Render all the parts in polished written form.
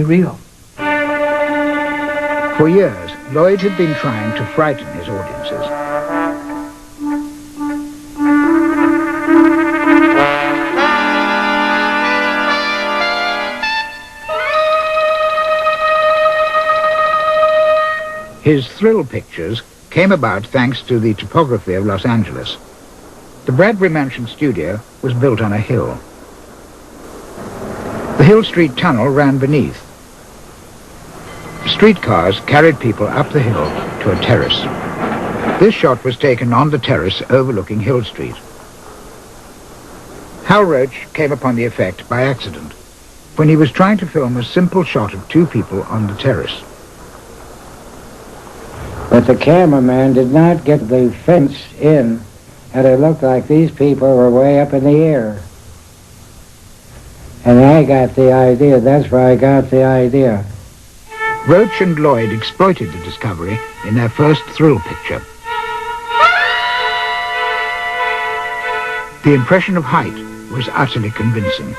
real. For years, Lloyd had been trying to frighten his audiences. His thrill pictures came about thanks to the topography of Los Angeles. The Bradbury Mansion studio was built on a hill. The Hill Street Tunnel ran beneath. Streetcars carried people up the hill to a terrace. This shot was taken on the terrace overlooking Hill Street. Hal Roach came upon the effect by accident when he was trying to film a simple shot of two people on the terrace. But the cameraman did not get the fence in, and it looked like these people were way up in the air. And I got the idea. That's where I got the idea. Roach and Lloyd exploited the discovery in their first thrill picture. The impression of height was utterly convincing.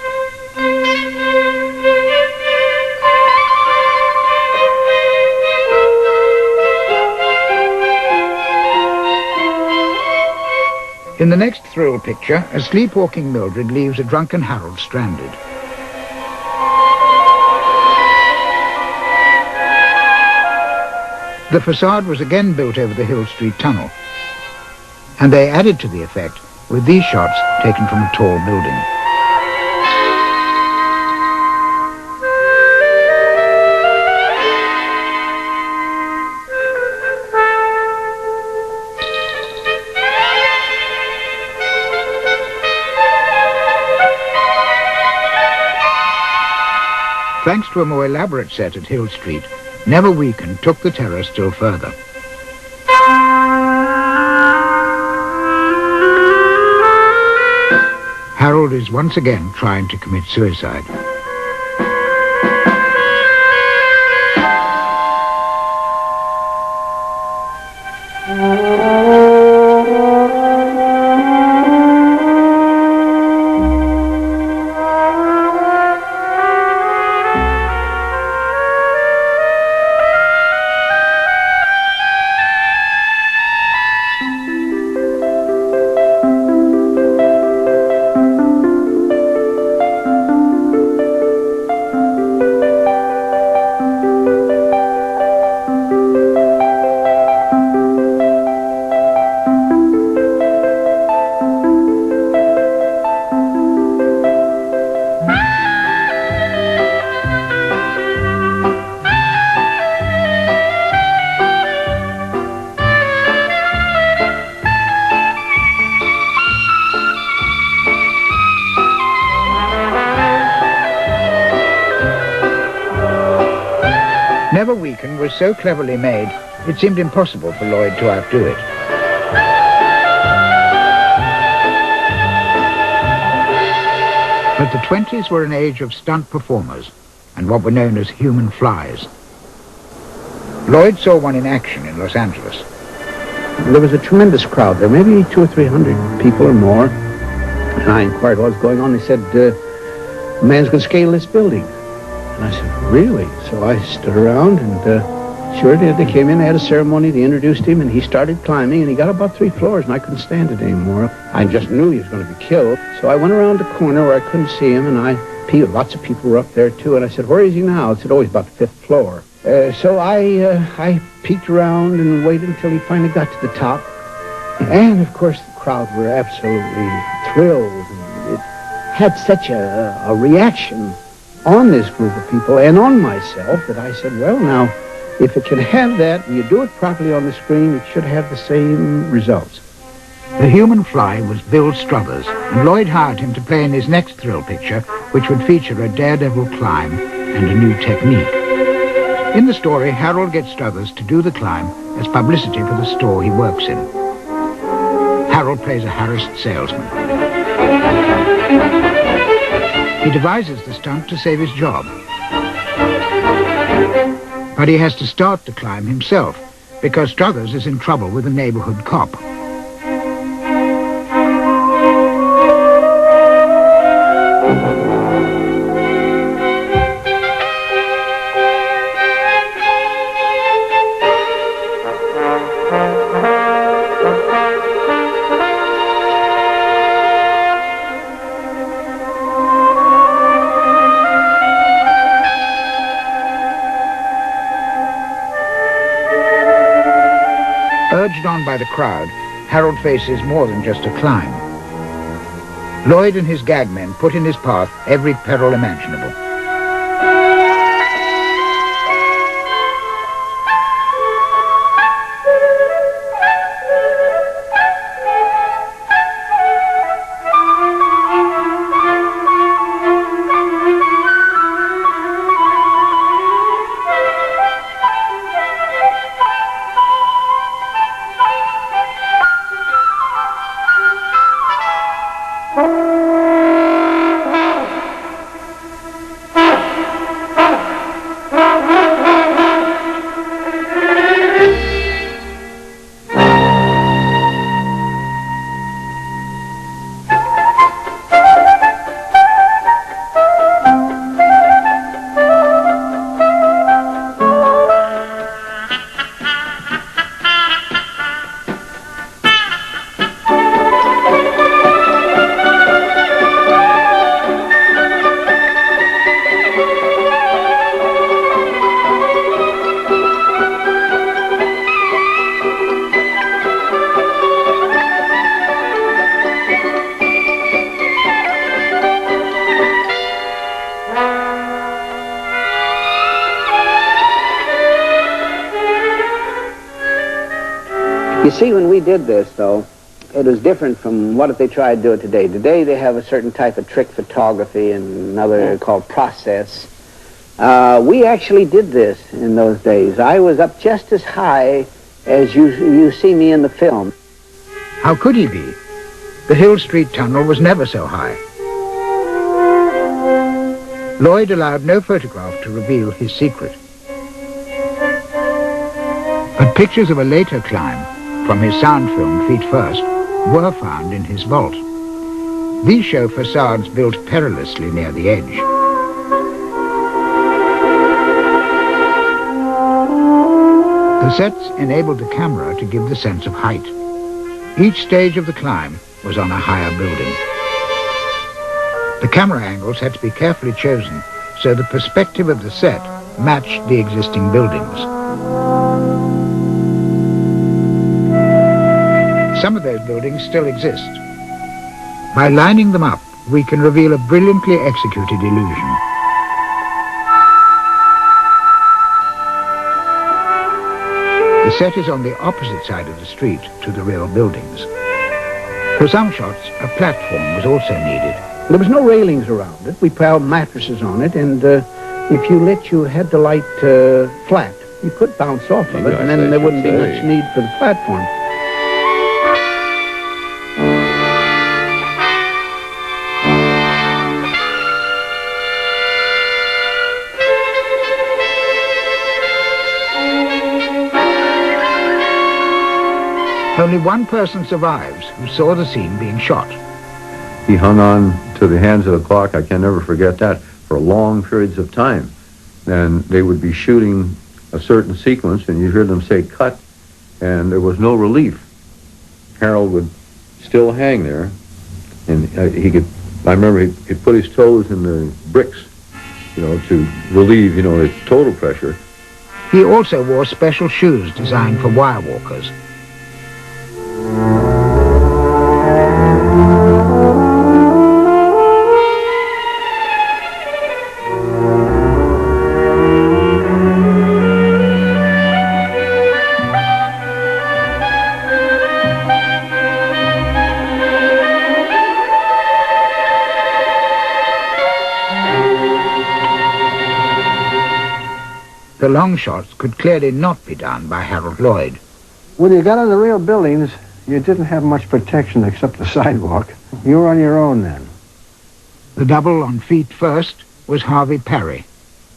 In the next thrill picture, a sleepwalking Mildred leaves a drunken Harold stranded. The facade was again built over the Hill Street Tunnel, and they added to the effect with these shots taken from a tall building. Thanks to a more elaborate set at Hill Street, Never Weaken took the terror still further. Harold is once again trying to commit suicide. Never Weaken was so cleverly made, it seemed impossible for Lloyd to outdo it. But the 20s were an age of stunt performers and what were known as human flies. Lloyd saw one in action in Los Angeles. There was a tremendous crowd there, maybe 200 or 300 people or more. And I inquired what was going on. They said, a man's going to scale this building. And I said, really? So I stood around and sure did. They came in, they had a ceremony, they introduced him, and he started climbing, and he got about 3 floors, and I couldn't stand it anymore. I just knew he was going to be killed. So I went around the corner where I couldn't see him, and lots of people were up there, too, and I said, where is he now? I said, oh, he's about the 5th floor. So I peeked around and waited until he finally got to the top. And, of course, the crowd were absolutely thrilled. It had such a reaction on this group of people and on myself that I said, well, now, if it can have that and you do it properly on the screen, it should have the same results. The human fly was Bill Struthers, and Lloyd hired him to play in his next thrill picture, which would feature a daredevil climb and a new technique. In the story, Harold gets Struthers to do the climb as publicity for the store he works in. Harold plays a harassed salesman. He devises the stunt to save his job. But he has to start the climb himself, because Struthers is in trouble with a neighborhood cop. Urged on by the crowd, Harold faces more than just a climb. Lloyd and his gag men put in his path every peril imaginable. You see, when we did this, though, it was different from what they try to do it today. Today they have a certain type of trick photography and another called process. We actually did this in those days. I was up just as high as you see me in the film. How could he be? The Hill Street Tunnel was never so high. Lloyd allowed no photograph to reveal his secret. But pictures of a later climb from his sound film, Feet First, were found in his vault. These show facades built perilously near the edge. The sets enabled the camera to give the sense of height. Each stage of the climb was on a higher building. The camera angles had to be carefully chosen so the perspective of the set matched the existing buildings. Some of those buildings still exist. By lining them up, we can reveal a brilliantly executed illusion. The set is on the opposite side of the street to the real buildings. For some shots, a platform was also needed. There was no railings around it. We piled mattresses on it, and if you let your headlight flat, you could bounce off of it, and then there wouldn't be much need for the platform. Only one person survives who saw the scene being shot. He hung on to the hands of the clock, I can never forget that, for long periods of time. And they would be shooting a certain sequence, and you'd hear them say, cut, and there was no relief. Harold would still hang there, and I remember he'd put his toes in the bricks, to relieve, the total pressure. He also wore special shoes designed for wire walkers. The long shots could clearly not be done by Harold Lloyd. When you got on the real buildings, you didn't have much protection except the sidewalk. You were on your own then. The double on Feet First was Harvey Parry.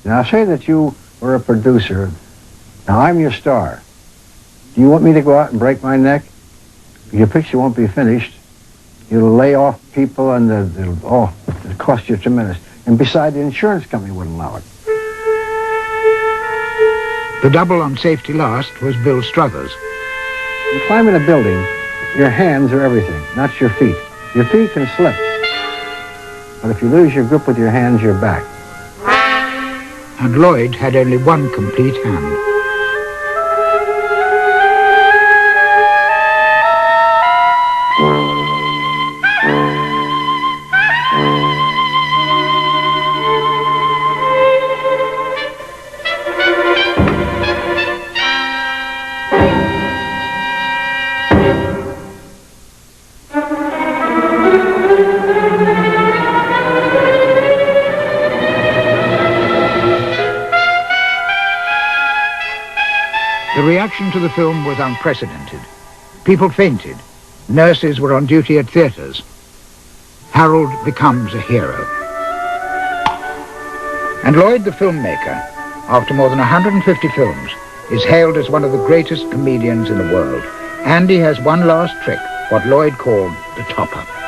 Now, say that you were a producer. Now, I'm your star. Do you want me to go out and break my neck? Your picture won't be finished. You'll lay off people, and it'll cost you tremendous. And besides, the insurance company wouldn't allow it. The double on Safety Last was Bill Struthers. You climb in a building, your hands are everything, not your feet. Your feet can slip. But if you lose your grip with your hands, you're back. And Lloyd had only one complete hand. The reaction to the film was unprecedented. People fainted. Nurses were on duty at theatres. Harold becomes a hero. And Lloyd, the filmmaker, after more than 150 films, is hailed as one of the greatest comedians in the world. And he has one last trick, what Lloyd called the topper.